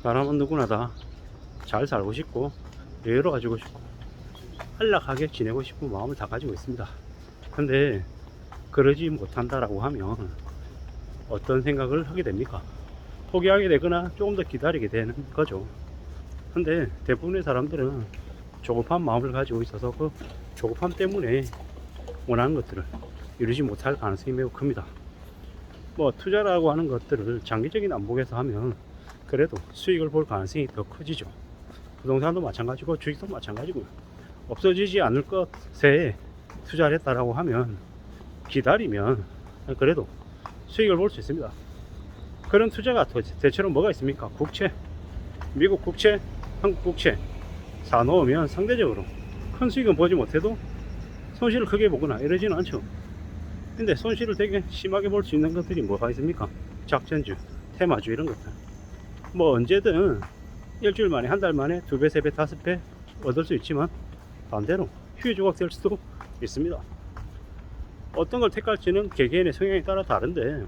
사람은 누구나 다 잘 살고 싶고 여유로 가지고 싶고 안락하게 지내고 싶은 마음을 다 가지고 있습니다. 근데 그러지 못한다라고 하면 어떤 생각을 하게 됩니까? 포기하게 되거나 조금 더 기다리게 되는 거죠. 근데 대부분의 사람들은 조급한 마음을 가지고 있어서 그 조급함 때문에 원하는 것들을 이루지 못할 가능성이 매우 큽니다. 뭐 투자라고 하는 것들을 장기적인 안목에서 하면 그래도 수익을 볼 가능성이 더 커지죠. 부동산도 마찬가지고 주식도 마찬가지고요. 없어지지 않을 것에 투자를 했다라고 하면 기다리면 그래도 수익을 볼 수 있습니다. 그런 투자가 대체로 뭐가 있습니까? 국채, 미국 국채, 한국 국채 사놓으면 상대적으로 큰 수익은 보지 못해도 손실을 크게 보거나 이러지는 않죠. 근데 손실을 되게 심하게 볼 수 있는 것들이 뭐가 있습니까? 작전주, 테마주 이런 것들. 뭐 언제든 일주일 만에 한 달 만에 2배, 3배, 5배 얻을 수 있지만 반대로 휴지 조각 될 수도 있습니다. 어떤 걸 택할지는 개개인의 성향에 따라 다른데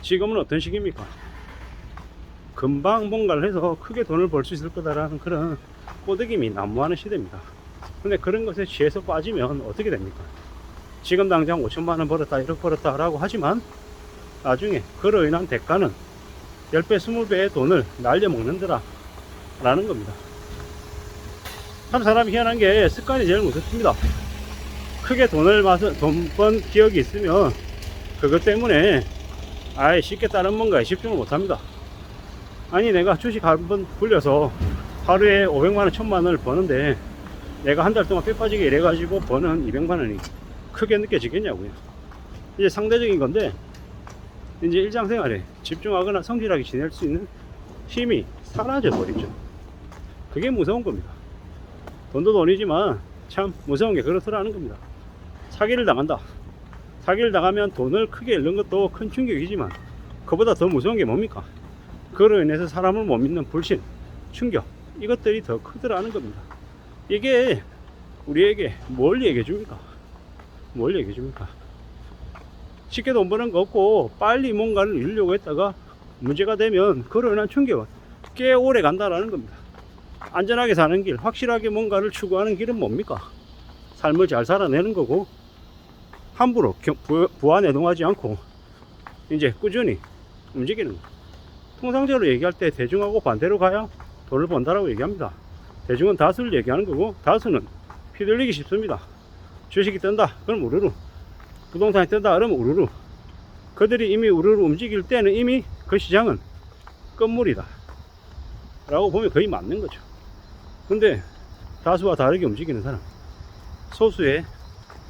지금은 어떤 시기입니까? 금방 뭔가를 해서 크게 돈을 벌 수 있을 거다라는 그런 꼬드김이 난무하는 시대입니다. 근데 그런 것에 취해서 빠지면 어떻게 됩니까? 지금 당장 5천만원 벌었다 1억 벌었다 라고 하지만 나중에 그로 인한 대가는 10배 20배의 돈을 날려먹는더라 라는 겁니다. 참 사람이 희한한 게 습관이 제일 무섭습니다. 크게 돈 번 기억이 있으면 그것 때문에 아예 쉽게 다른 뭔가에 집중을 못합니다. 아니 내가 주식 한번 굴려서 하루에 500만원 1000만원을 버는데 내가 한 달 동안 뼈 빠지게 일해가지고 버는 200만원이 크게 느껴지겠냐고요. 이제 상대적인 건데 이제 일상생활에 집중하거나 성실하게 지낼 수 있는 힘이 사라져 버리죠. 그게 무서운 겁니다. 돈도 돈이지만 참 무서운 게 그렇더라는 겁니다. 사기를 당한다. 사기를 당하면 돈을 크게 잃는 것도 큰 충격이지만 그보다 더 무서운 게 뭡니까? 그로 인해서 사람을 못 믿는 불신, 충격 이것들이 더 크더라는 겁니다. 이게 우리에게 뭘 얘기해 줍니까? 뭘 얘기해 줍니까? 쉽게 돈 버는 거 없고 빨리 뭔가를 이루려고 했다가 문제가 되면 그로 인한 충격은 꽤 오래 간다라는 겁니다. 안전하게 사는 길, 확실하게 뭔가를 추구하는 길은 뭡니까? 삶을 잘 살아내는 거고 함부로 부안해동하지 않고 이제 꾸준히 움직이는 거. 통상적으로 얘기할 때 대중하고 반대로 가야 돈을 번다라고 얘기합니다. 대중은 다수를 얘기하는 거고 다수는 휘둘리기 쉽습니다. 주식이 뜬다 그럼 우르르, 부동산이 뜬다 그러면 우르르. 그들이 이미 우르르 움직일 때는 이미 그 시장은 끝물이다 라고 보면 거의 맞는 거죠. 근데 다수와 다르게 움직이는 사람, 소수의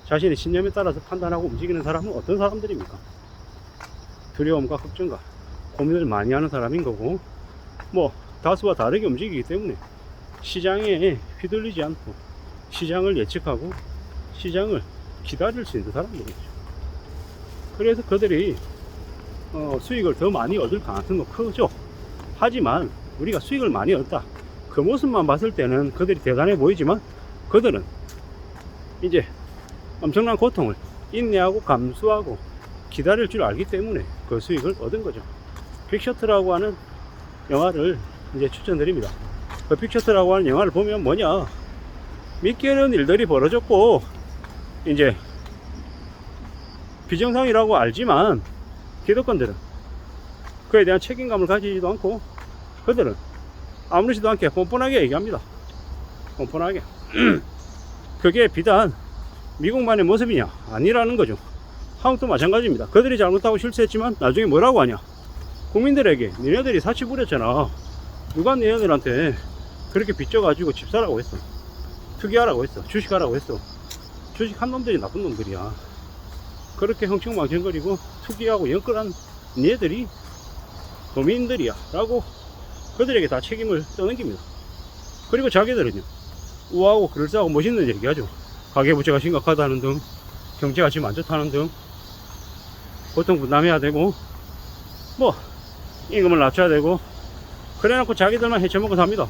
자신의 신념에 따라서 판단하고 움직이는 사람은 어떤 사람들입니까? 두려움과 걱정과 고민을 많이 하는 사람인 거고 뭐 다수와 다르게 움직이기 때문에 시장에 휘둘리지 않고 시장을 예측하고 시장을 기다릴 수 있는 사람들이죠. 그래서 그들이 수익을 더 많이 얻을 가능성도 크죠. 하지만 우리가 수익을 많이 얻다 그 모습만 봤을 때는 그들이 대단해 보이지만 그들은 이제 엄청난 고통을 인내하고 감수하고 기다릴 줄 알기 때문에 그 수익을 얻은 거죠. 빅셔트라고 하는 영화를 이제 추천드립니다. 그 빅셔트라고 하는 영화를 보면 뭐냐, 믿기 어려운 일들이 벌어졌고 이제 비정상이라고 알지만 기득권들은 그에 대한 책임감을 가지지도 않고 그들은 아무렇지도 않게 뻔뻔하게 얘기합니다. 뻔뻔하게. 그게 비단 미국만의 모습이냐? 아니라는 거죠. 한국도 마찬가지입니다. 그들이 잘못하고 실수했지만 나중에 뭐라고 하냐? 국민들에게 니네들이 사치 부렸잖아. 누가 니네들한테 그렇게 빚져가지고 집 사라고 했어? 투기하라고 했어? 주식하라고 했어? 주식한 놈들이 나쁜 놈들이야. 그렇게 흥청망청거리고 투기하고 연끌한 니네들이 도민들이야 라고 그들에게 다 책임을 떠넘깁니다. 그리고 자기들은요 우아하고 그럴싸하고 멋있는 얘기하죠. 가계부채가 심각하다는 등, 경제가 지금 안 좋다는 등, 고통 분담해야 되고 뭐 임금을 낮춰야 되고 그래놓고 자기들만 헤쳐먹고 삽니다.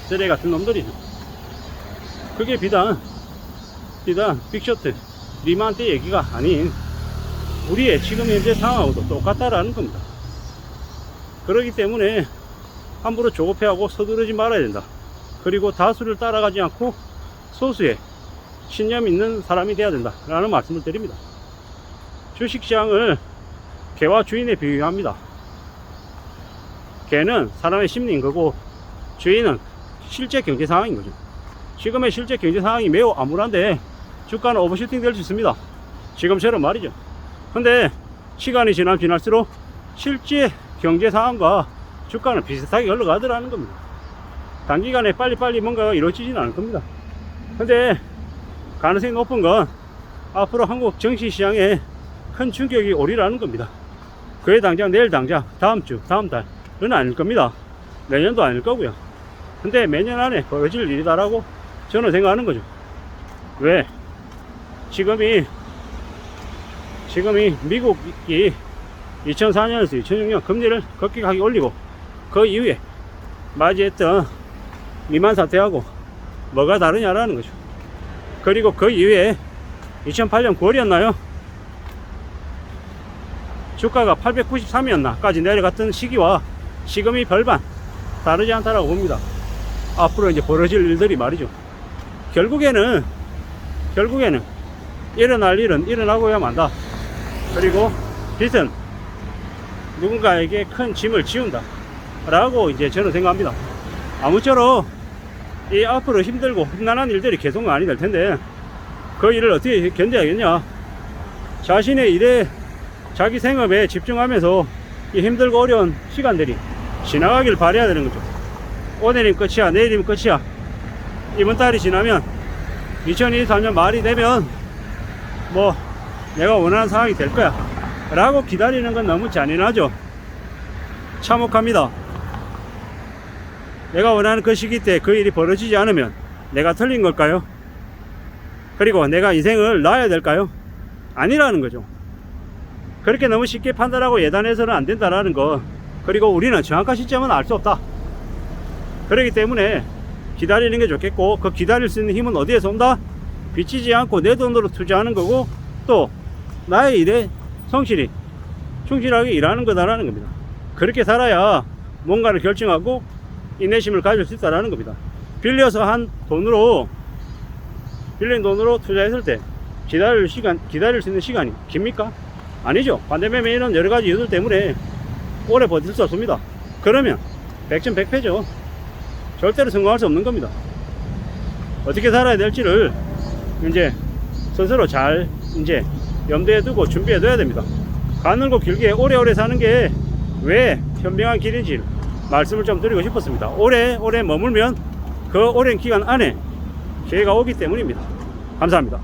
쓰레기 같은 놈들이죠. 그게 비단 빅셔트 리만 때 얘기가 아닌 우리의 지금 현재 상황하고도 똑같다라는 겁니다. 그렇기 때문에 함부로 조급해하고 서두르지 말아야 된다. 그리고 다수를 따라가지 않고 소수의 신념 있는 사람이 되어야 된다 라는 말씀을 드립니다. 주식시장을 개와 주인에 비유합니다. 개는 사람의 심리인 거고 주인은 실제 경제 상황인 거죠. 지금의 실제 경제 상황이 매우 암울한데 주가는 오버슈팅 될 수 있습니다. 지금처럼 말이죠. 근데 시간이 지날수록 실제 경제 상황과 주가는 비슷하게 흘러가더라는 겁니다. 단기간에 빨리빨리 뭔가가 이루어지지는 않을 겁니다. 근데 가능성이 높은 건 앞으로 한국 증시시장에 큰 충격이 오리라는 겁니다. 그게 당장 내일 당장 다음 주 다음 달은 아닐 겁니다. 내년도 아닐 거고요. 근데 매년 안에 벌어질 일이다라고 저는 생각하는 거죠. 왜? 지금이 미국이 2004년에서 2006년 금리를 급격하게 올리고 그 이후에 맞이했던 리만 사태하고 뭐가 다르냐라는 거죠. 그리고 그 이후에 2008년 9월이었나요? 주가가 893이었나 까지 내려갔던 시기와 지금이 별반 다르지 않다라고 봅니다. 앞으로 이제 벌어질 일들이 말이죠. 결국에는 일어날 일은 일어나고야 만다. 그리고 빚은 누군가에게 큰 짐을 지운다 라고 이제 저는 생각합니다. 아무쪼록 이 앞으로 힘들고 험난한 일들이 계속 많이 될 텐데 그 일을 어떻게 견뎌야겠냐. 자신의 일에 자기 생업에 집중하면서 이 힘들고 어려운 시간들이 지나가길 바라야 되는 거죠. 오늘이면 끝이야, 내일이면 끝이야. 이번 달이 지나면 2023년 말이 되면 뭐 내가 원하는 상황이 될 거야 라고 기다리는 건 너무 잔인하죠. 참혹합니다. 내가 원하는 그 시기 때 그 일이 벌어지지 않으면 내가 틀린 걸까요? 그리고 내가 인생을 놔야 될까요? 아니라는 거죠. 그렇게 너무 쉽게 판단하고 예단해서는 안 된다라는 거. 그리고 우리는 정확한 시점은 알 수 없다. 그렇기 때문에 기다리는 게 좋겠고, 그 기다릴 수 있는 힘은 어디에서 온다? 비치지 않고 내 돈으로 투자하는 거고, 또 나의 일에 성실히 충실하게 일하는 거다라는 겁니다. 그렇게 살아야 뭔가를 결정하고 인내심을 가질 수 있다라는 겁니다. 빌린 돈으로 투자했을 때 기다릴 수 있는 시간이 깁니까? 아니죠. 반대매매 이런 여러 가지 이유들 때문에 오래 버틸 수 없습니다. 그러면 백전백패죠. 절대로 성공할 수 없는 겁니다. 어떻게 살아야 될지를 이제 스스로 잘 이제 염두에 두고 준비해 둬야 됩니다. 가늘고 길게 오래오래 사는 게 왜 현명한 길인지 말씀을 좀 드리고 싶었습니다. 오래 머물면 그 오랜 기간 안에 기회가 오기 때문입니다. 감사합니다.